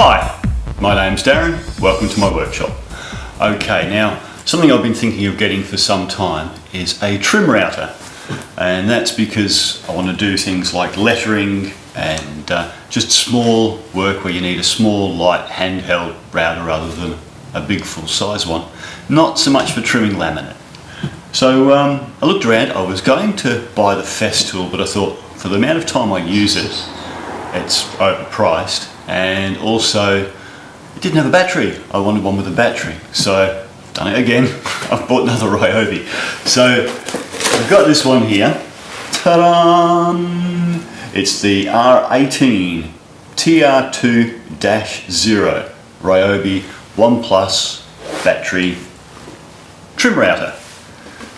Hi, my name's Darren, welcome to my workshop. Okay, now something I've been thinking of getting for some time is a trim router, and that's because I want to do things like lettering and just small work where you need a small light handheld router rather than a big full size one, not so much for trimming laminate. So I looked around. I was going to buy the Festool, but I thought for the amount of time I use it, it's overpriced, and also it didn't have a battery. I wanted one with a battery, so done it again. I've bought another Ryobi. So I've got this one here. Ta-da! It's the R18 TR2-0 Ryobi 1 Plus battery trim router.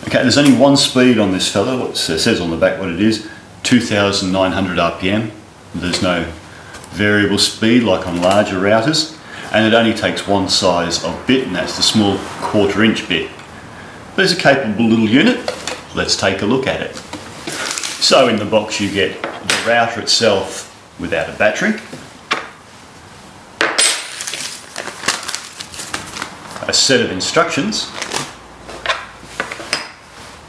Okay, there's only one speed on this fella. It says on the back what it is, 2,900 RPM. There's no variable speed like on larger routers, and it only takes one size of bit, and that's the small 1/4 inch bit. But it's a capable little unit. Let's take a look at it. So in the box you get the router itself without a battery, a set of instructions,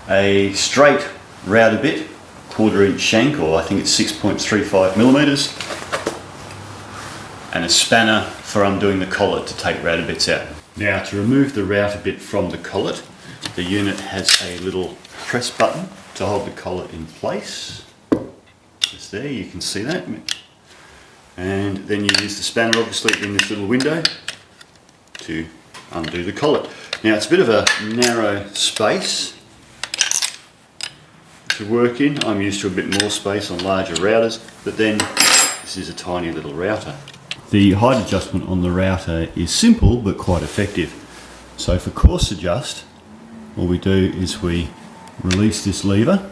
a straight router bit, 1/4 inch shank, or I think it's 6.35 millimeters, and a spanner for undoing the collet to take router bits out. Now, to remove the router bit from the collet, the unit has a little press button to hold the collet in place. Just there, you can see that. And then you use the spanner obviously in this little window to undo the collet. Now, it's a bit of a narrow space to work in. I'm used to a bit more space on larger routers, but then this is a tiny little router. The height adjustment on the router is simple but quite effective. So for coarse adjust, all we do is we release this lever,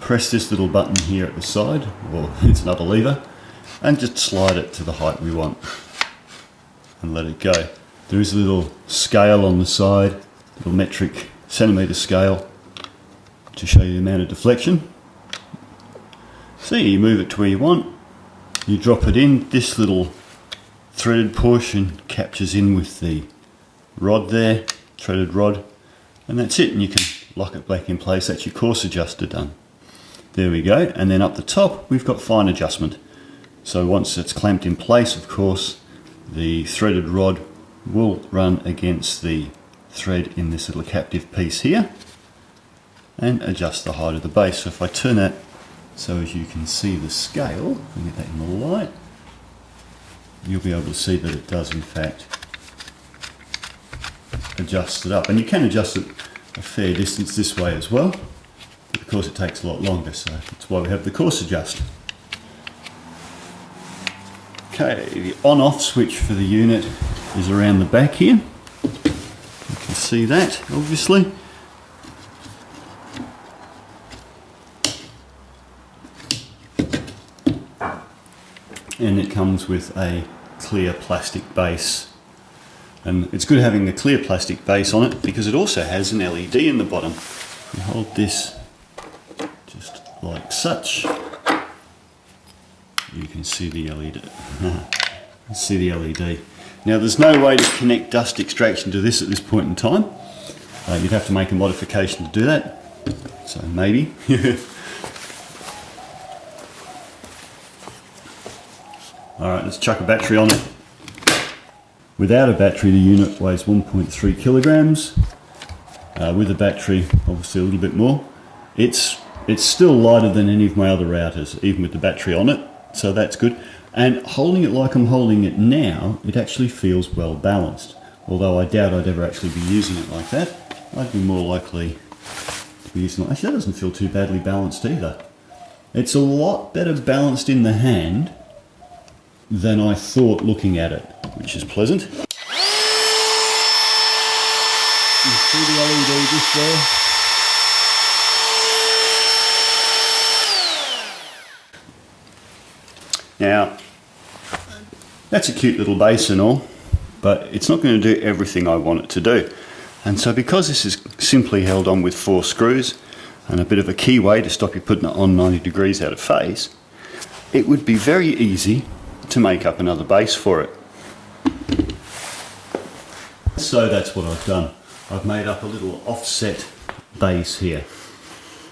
press this little button here at the side, or it's another lever, and just slide it to the height we want and let it go. There is a little scale on the side, little metric centimetre scale, to show you the amount of deflection. So you move it to where you want, you drop it in, this little threaded portion captures in with the rod there, threaded rod, and that's it, and you can lock it back in place. That's your coarse adjuster done. There we go, and then up the top we've got fine adjustment. So once it's clamped in place, of course, the threaded rod will run against the thread in this little captive piece here and adjust the height of the base. So if I turn that so as you can see the scale, and get that in the light, you'll be able to see that it does in fact adjust it up. And you can adjust it a fair distance this way as well, but of course it takes a lot longer, so that's why we have the coarse adjust. Okay, the on-off switch for the unit is around the back here. You can see that obviously. And it comes with a clear plastic base, and it's good having a clear plastic base on it because it also has an LED in the bottom. You hold this just like such, you can see the LED. See the LED. Now there's no way to connect dust extraction to this at this point in time. You'd have to make a modification to do that, so maybe. Alright, let's chuck a battery on it. Without a battery, the unit weighs 1.3 kilograms. With a battery, obviously a little bit more. It's still lighter than any of my other routers, even with the battery on it, so that's good. And holding it like I'm holding it now, it actually feels well balanced. Although I doubt I'd ever actually be using it like that. I'd be more likely to be using it. Actually, that doesn't feel too badly balanced either. It's a lot better balanced in the hand than I thought looking at it, which is pleasant. You see the LED just there? Now, that's a cute little base and all, but it's not going to do everything I want it to do. And so because this is simply held on with 4 screws and a bit of a keyway to stop you putting it on 90 degrees out of phase, it would be very easy to make up another base for it. So that's what I've done. I've made up a little offset base here.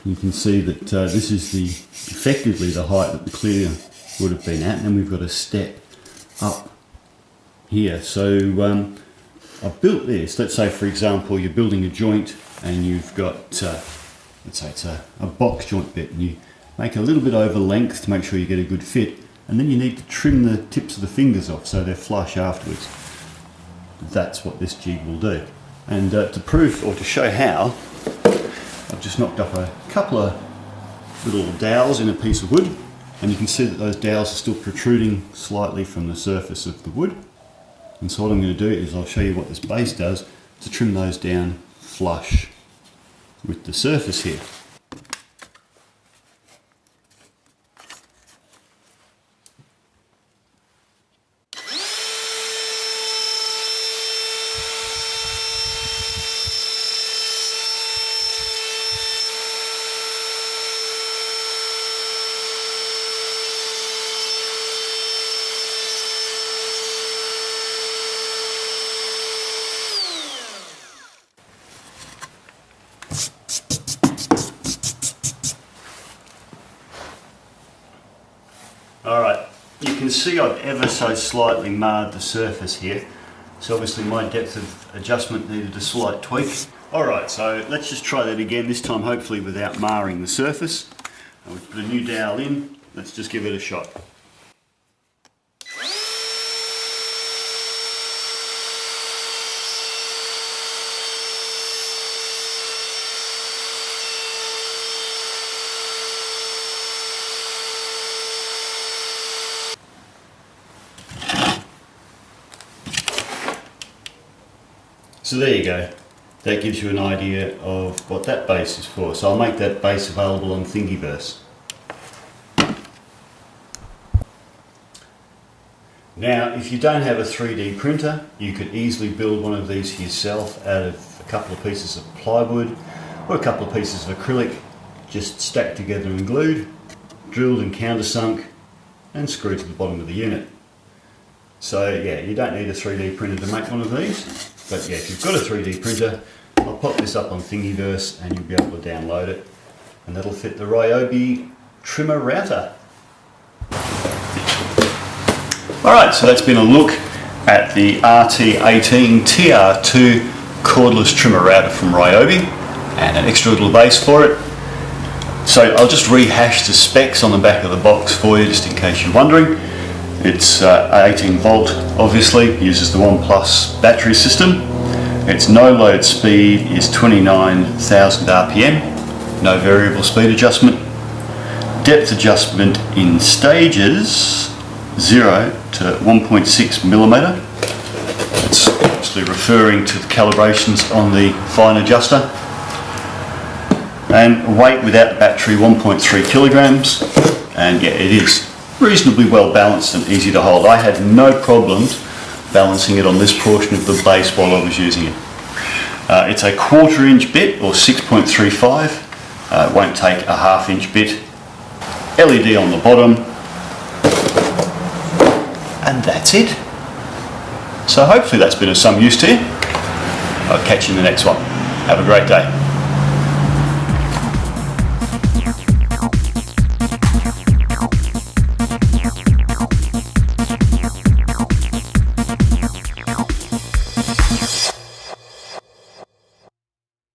You can see that this is effectively the height that the clear would have been at, and then we've got a step up here. So I've built this. Let's say, for example, you're building a joint and you've got, let's say it's a box joint bit, and you make a little bit over length to make sure you get a good fit, and then you need to trim the tips of the fingers off so they're flush afterwards. That's what this jig will do. And to prove or to show how, I've just knocked up a couple of little dowels in a piece of wood, and you can see that those dowels are still protruding slightly from the surface of the wood. And so what I'm going to do is I'll show you what this base does to trim those down flush with the surface here. Alright, you can see I've ever so slightly marred the surface here, so obviously my depth of adjustment needed a slight tweak. Alright, so let's just try that again, this time hopefully without marring the surface. And we've put a new dowel in, let's just give it a shot. So there you go, that gives you an idea of what that base is for. So I'll make that base available on Thingiverse. Now if you don't have a 3D printer, you could easily build one of these yourself out of a couple of pieces of plywood or a couple of pieces of acrylic, just stacked together and glued, drilled and countersunk and screwed to the bottom of the unit. So yeah, you don't need a 3D printer to make one of these. But yeah, if you've got a 3D printer, I'll pop this up on Thingiverse and you'll be able to download it. And that'll fit the Ryobi trimmer router. Alright, so that's been a look at the RT18 TR2 cordless trimmer router from Ryobi and an extra little base for it. So I'll just rehash the specs on the back of the box for you just in case you're wondering. It's 18 volt, obviously, uses the 1+ battery system. Its no load speed is 29,000 RPM, no variable speed adjustment. Depth adjustment in stages 0 to 1.6 millimeter. It's obviously referring to the calibrations on the fine adjuster. And weight without the battery 1.3 kilograms. And yeah, it is reasonably well balanced and easy to hold. I had no problems balancing it on this portion of the base while I was using it. It's a 1/4 inch bit or 6.35. It won't take a 1/2 inch bit. LED on the bottom. And that's it. So hopefully that's been of some use to you. I'll catch you in the next one. Have a great day.